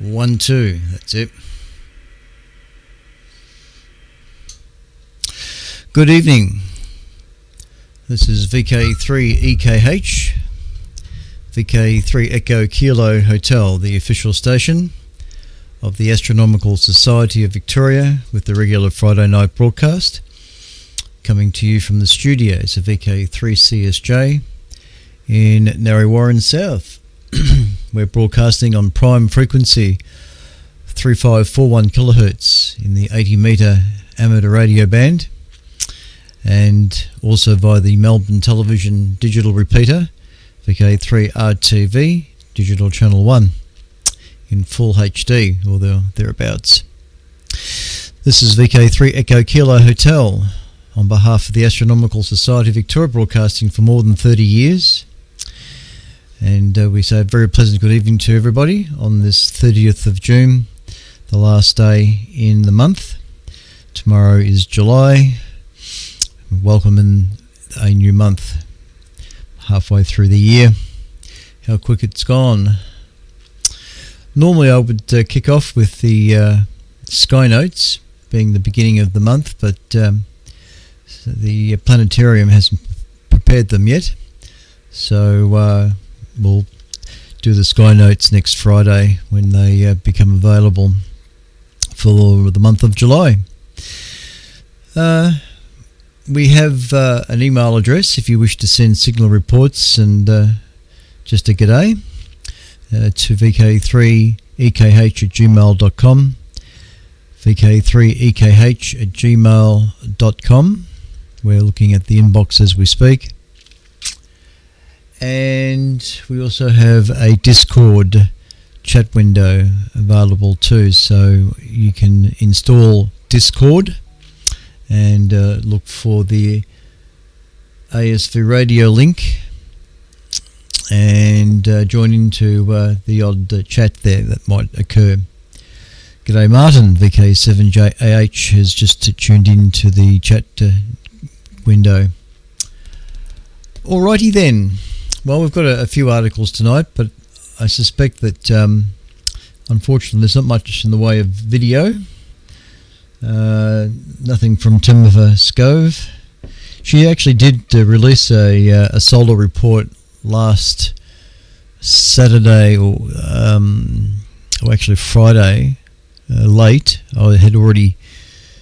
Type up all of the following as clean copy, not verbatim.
1, 2, that's it. Good evening. This is VK3EKH, VK3 Echo Kilo Hotel, the official station of the Astronomical Society of Victoria, with the regular Friday night broadcast. Coming to you from the studios of VK3CSJ in Narre Warren South. We're broadcasting on prime frequency 3541 kilohertz in the 80 metre amateur radio band, and also via the Melbourne Television digital repeater VK3RTV digital channel 1 in full HD or thereabouts. This is VK3 Echo Kilo Hotel on behalf of the Astronomical Society of Victoria, broadcasting for more than 30 years. And we say a very pleasant good evening to everybody on this 30th of June, the last day in the month. Tomorrow is July. Welcome in a new month, halfway through the year. How quick it's gone. Normally I would kick off with the Sky Notes, being the beginning of the month, but the planetarium hasn't prepared them yet. So we'll do the Sky Notes next Friday when they become available for the month of July. We have an email address if you wish to send signal reports and just a g'day to vk3ekh@gmail.com, vk3ekh@gmail.com. We're looking at the inbox as we speak. And we also have a Discord chat window available too, so you can install Discord and look for the ASV radio link and join into the odd chat there that might occur. G'day Martin, VK7JAH has just tuned into the chat window. Alrighty then. Well, we've got a few articles tonight, but I suspect that unfortunately there's not much in the way of video. Nothing from Timothy Scove. She actually did release a solar report last Saturday, or actually Friday, late. I had already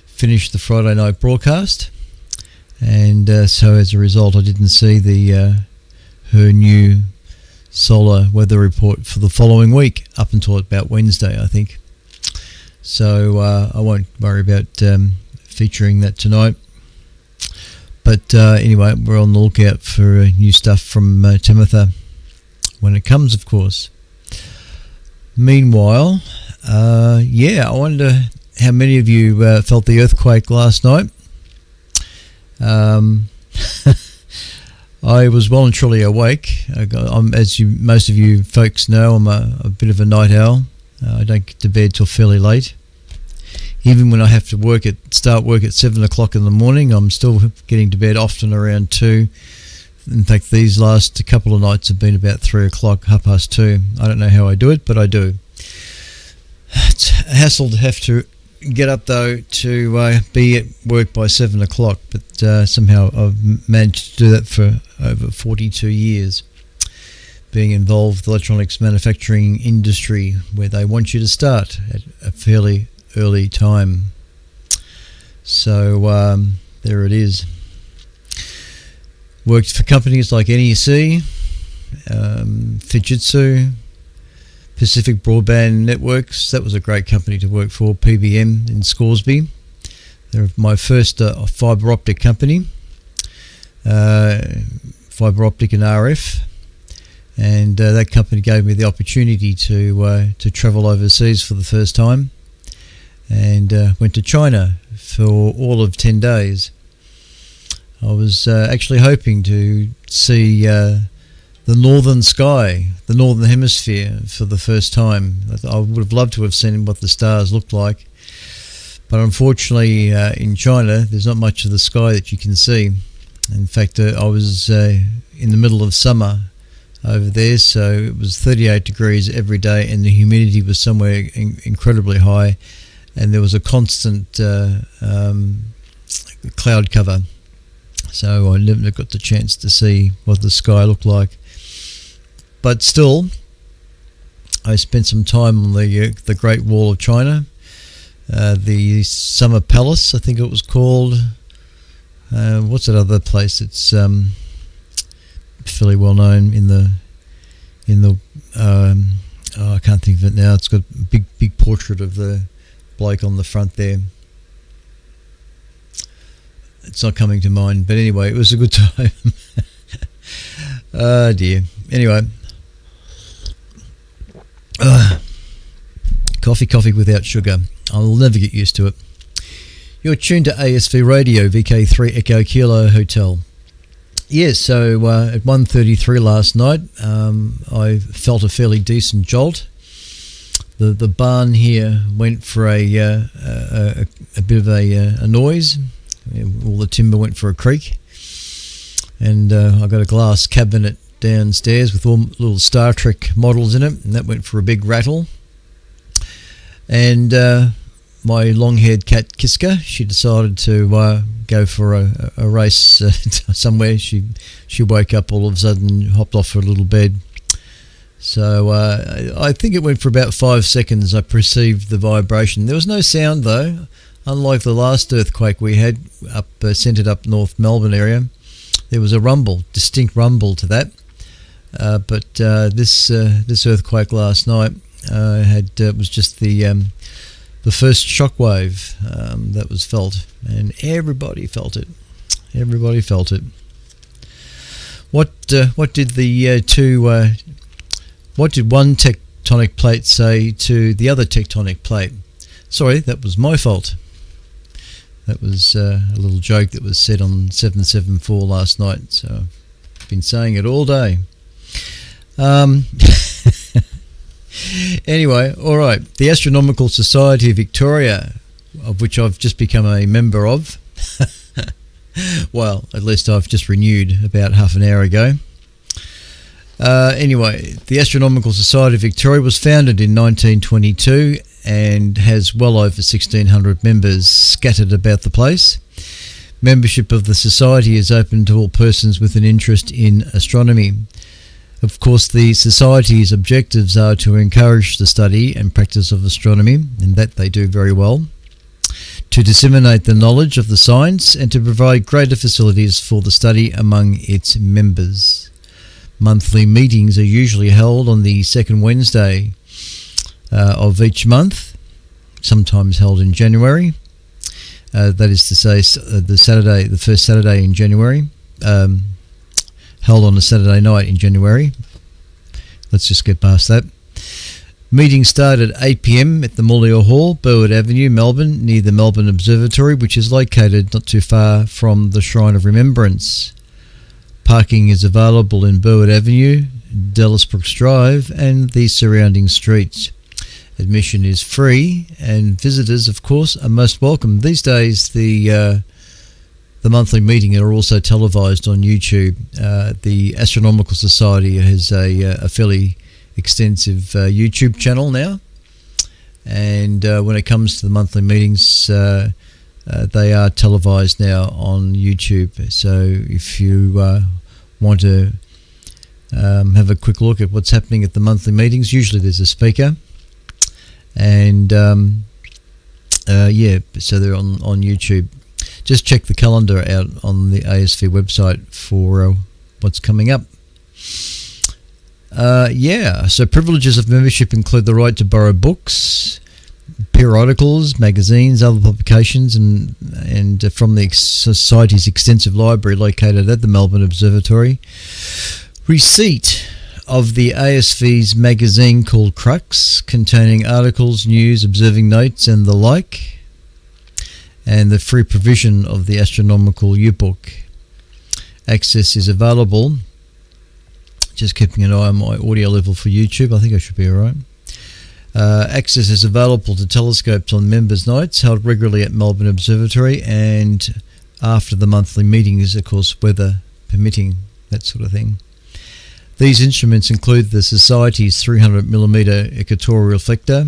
finished the Friday night broadcast, and so as a result I didn't see her new solar weather report for the following week, up until about Wednesday, I think. So I won't worry about featuring that tonight. But anyway, we're on the lookout for new stuff from Timothy when it comes, of course. Meanwhile, I wonder how many of you felt the earthquake last night. I was well and truly awake. As most of you folks know, I'm a bit of a night owl. I don't get to bed till fairly late. Even when I have to start work at 7 o'clock in the morning, I'm still getting to bed often around 2. In fact, these last couple of nights have been about 3 o'clock, 2:30. I don't know how I do it, but I do. It's a hassle to have to get up though to be at work by 7 o'clock, but somehow I've managed to do that for over 42 years, being involved with the electronics manufacturing industry, where they want you to start at a fairly early time. So there it is. Worked for companies like NEC, Fujitsu, Pacific Broadband Networks. That was a great company to work for. PBM in Scoresby. They're my first fibre optic company, fibre optic and RF, and that company gave me the opportunity to travel overseas for the first time, and went to China for all of 10 days. I was actually hoping to see the northern sky, the northern hemisphere, for the first time. I would have loved to have seen what the stars looked like, but unfortunately in China there's not much of the sky that you can see. In fact, I was in the middle of summer over there, so it was 38 degrees every day, and the humidity was somewhere incredibly high, and there was a constant cloud cover, so I never got the chance to see what the sky looked like. But still, I spent some time on the Great Wall of China, the Summer Palace, I think it was called. What's that other place? It's fairly well known in the I can't think of it now. It's got a big portrait of the bloke on the front there. It's not coming to mind, but anyway, it was a good time. Oh dear. Anyway, coffee without sugar. I'll never get used to it. You're tuned to ASV Radio, VK3 Echo Kilo Hotel. Yes, so at 1:33 last night, I felt a fairly decent jolt. The barn here went for a bit of a noise. All the timber went for a creak, and I got a glass cabinet downstairs with all little Star Trek models in it, and that went for a big rattle. And my long-haired cat Kiska, she decided to go for a race somewhere. She woke up all of a sudden, hopped off her little bed. So I think it went for about 5 seconds. I perceived the vibration. There was no sound though, unlike the last earthquake we had up centred up North Melbourne area. There was a rumble, distinct rumble to that. But this earthquake last night was just the first shockwave that was felt, and everybody felt it. Everybody felt it. What did one tectonic plate say to the other tectonic plate? Sorry, that was my fault. That was a little joke that was said on 774 last night. So I've been saying it all day. Anyway, all right. The Astronomical Society of Victoria, of which I've just become a member of. Well, at least I've just renewed about half an hour ago. Anyway, the Astronomical Society of Victoria was founded in 1922 and has well over 1,600 members scattered about the place. Membership of the society is open to all persons with an interest in astronomy. Of course, the Society's objectives are to encourage the study and practice of astronomy, and that they do very well, to disseminate the knowledge of the science, and to provide greater facilities for the study among its members. Monthly meetings are usually held on the second Wednesday of each month, sometimes held in January. That is to say, the first Saturday in January. Held on a Saturday night in January. Let's just get past that. Meetings start at 8 p.m. at the Mullior Hall, Burwood Avenue, Melbourne, near the Melbourne Observatory, which is located not too far from the Shrine of Remembrance. Parking is available in Burwood Avenue, Dallas Brooks Drive, and the surrounding streets. Admission is free, and visitors, of course, are most welcome. These days, the monthly meeting are also televised on YouTube. The Astronomical Society has a fairly extensive YouTube channel now, and when it comes to the monthly meetings, they are televised now on YouTube. So if you want to have a quick look at what's happening at the monthly meetings, usually there's a speaker, and so they're on YouTube. Just check the calendar out on the ASV website for what's coming up. So privileges of membership include the right to borrow books, periodicals, magazines, other publications, and from the Society's extensive library located at the Melbourne Observatory. Receipt of the ASV's magazine called Crux, containing articles, news, observing notes, and the like. And the free provision of the Astronomical yearbook. Access is available. Just keeping an eye on my audio level for YouTube. I think I should be alright. Access is available to telescopes on members' nights held regularly at Melbourne Observatory, and after the monthly meetings, of course, weather permitting, that sort of thing. These instruments include the Society's 300mm equatorial reflector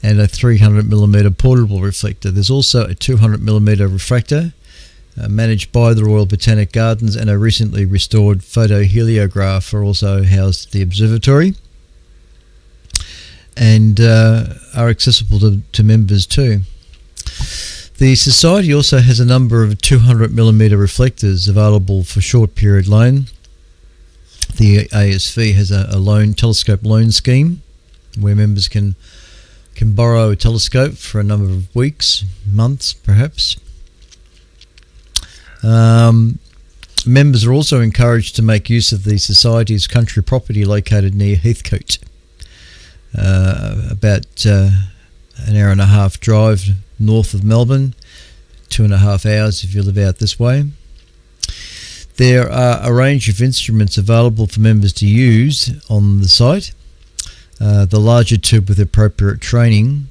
and a 300mm portable reflector. There's also a 200mm refractor managed by the Royal Botanic Gardens, and a recently restored photoheliograph are also housed at the observatory and are accessible to members too. The Society also has a number of 200mm reflectors available for short period loan. The ASV has a telescope loan scheme where members can borrow a telescope for a number of weeks, months perhaps. Members are also encouraged to make use of the Society's country property located near Heathcote, about an hour and a half drive north of Melbourne, 2.5 hours if you live out this way. There are a range of instruments available for members to use on the site. The larger tube with appropriate training,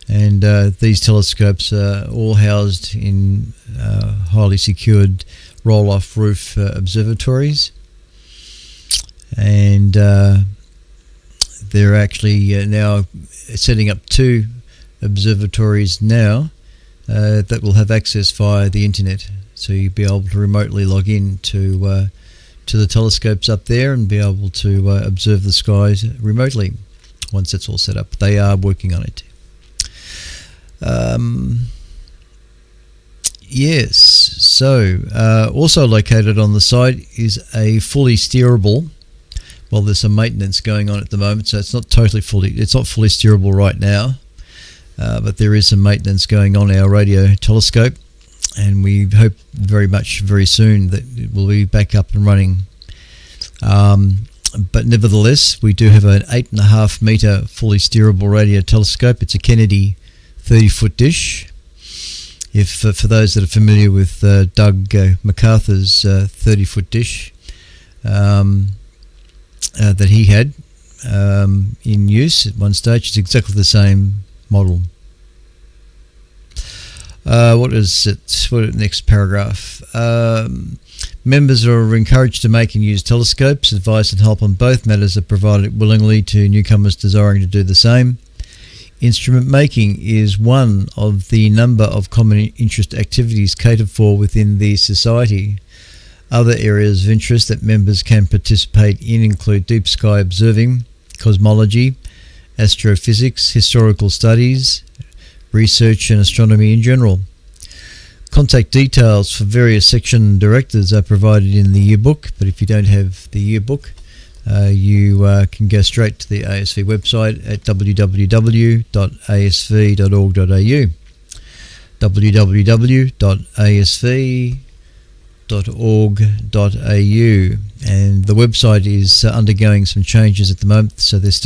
and these telescopes are all housed in highly secured roll-off roof observatories, and they're actually now setting up 2 observatories now that will have access via the internet, so you'll be able to remotely log in to the telescopes up there and be able to observe the skies remotely once that's all set up. They are working on it. Yes, so also located on the site is a fully steerable, well, there's some maintenance going on at the moment, so it's not fully steerable right now, but there is some maintenance going on our radio telescope, and we hope very soon that it will be back up and running. But nevertheless, we do have an 8.5 metre fully steerable radio telescope. It's a Kennedy 30-foot dish. If for those that are familiar with Doug MacArthur's 30-foot dish that he had in use at one stage, it's exactly the same model. What is it? Next paragraph. Members are encouraged to make and use telescopes. Advice and help on both matters are provided willingly to newcomers desiring to do the same. Instrument making is one of the number of common interest activities catered for within the Society. Other areas of interest that members can participate in include deep sky observing, cosmology, astrophysics, historical studies, research and astronomy in general. Contact details for various section directors are provided in the yearbook, but if you don't have the yearbook, you can go straight to the ASV website at www.asv.org.au www.asv.org.au, and the website is undergoing some changes at the moment, so there's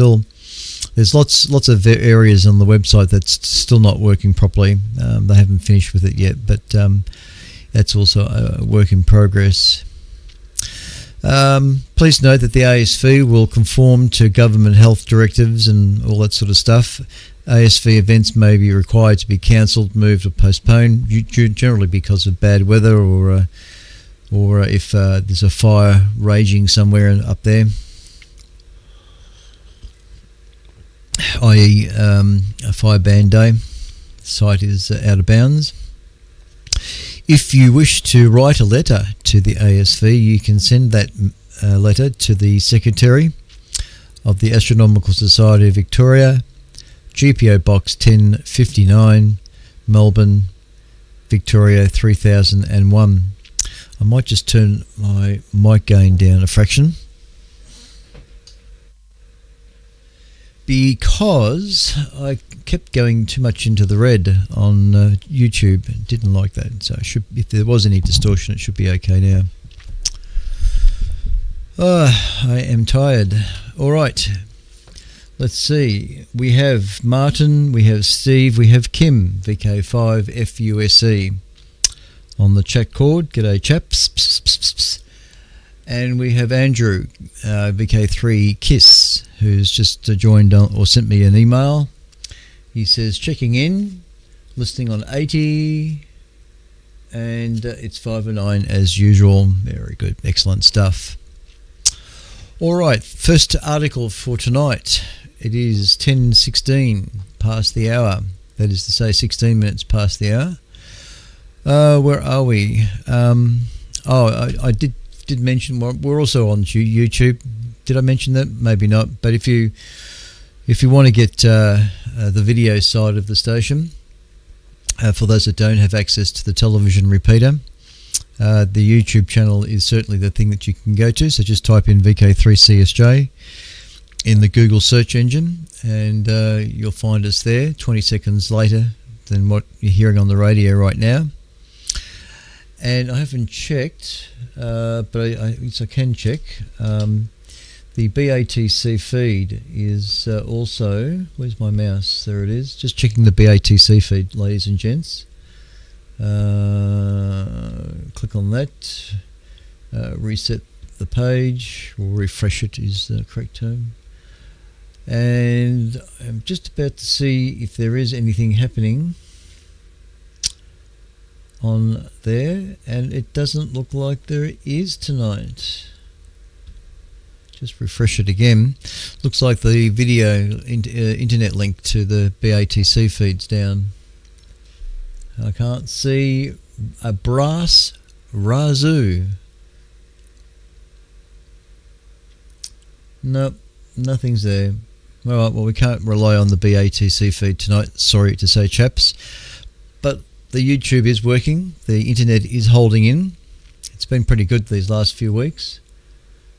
lots of areas on the website that's still not working properly. They haven't finished with it yet, but that's also a work in progress. Please note that the ASV will conform to government health directives and all that sort of stuff. ASV events may be required to be cancelled, moved or postponed, generally because of bad weather or if there's a fire raging somewhere up there, i.e. a fire ban day. The site is out of bounds. If you wish to write a letter to the ASV, you can send that letter to the Secretary of the Astronomical Society of Victoria, GPO Box 1059, Melbourne, Victoria 3001. I might just turn my mic gain down a fraction, because I kept going too much into the red on YouTube. Didn't like that, so if there was any distortion, it should be okay now. I am tired. All right, let's see. We have Martin, we have Steve, we have Kim, VK5FUSE on the chat cord. G'day, chaps. Pss, pss, pss, pss. And we have Andrew, VK3KISS, who's just joined or sent me an email. He says, checking in, listening on 80, and it's 5:09 as usual. Very good, excellent stuff. All right, first article for tonight. It is 10:16 past the hour. That is to say, 16 minutes past the hour. Where are we? I did mention we're also on YouTube. Did I mention that? Maybe not. But if you want to get the video side of the station, for those that don't have access to the television repeater, the YouTube channel is certainly the thing that you can go to. So just type in VK3CSJ in the Google search engine, and you'll find us there 20 seconds later than what you're hearing on the radio right now. And I haven't checked, but I can check. The BATC feed is also... Where's my mouse? There it is. Just checking the BATC feed, ladies and gents. Click on that. Reset the page, or refresh it is the correct term. And I'm just about to see if there is anything happening on there, and it doesn't look like there is tonight. Just refresh it again. Looks like the video internet link to the BATC feed's down. I can't see a brass razoo. Nope, nothing's there. Alright, well, we can't rely on the BATC feed tonight, sorry to say, chaps. But the YouTube is working, the internet is holding in. It's been pretty good these last few weeks.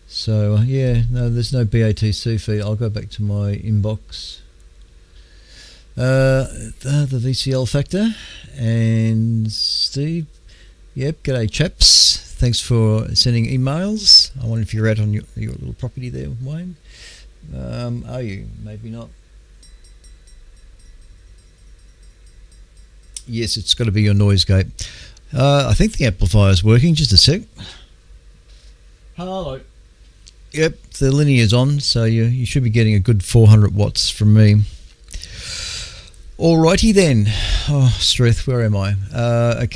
So, yeah, no, there's no BATC feed. I'll go back to my inbox. The VCL factor. And Steve, yep, g'day, chaps. Thanks for sending emails. I wonder if you're out on your little property there, Wayne. Are you? Maybe not. Yes, it's got to be your noise gate. I think the amplifier's working. Just a sec. Hello. Yep, the linear's on, so you should be getting a good 400 watts from me. Alrighty then. Oh, Streth, where am I? Okay.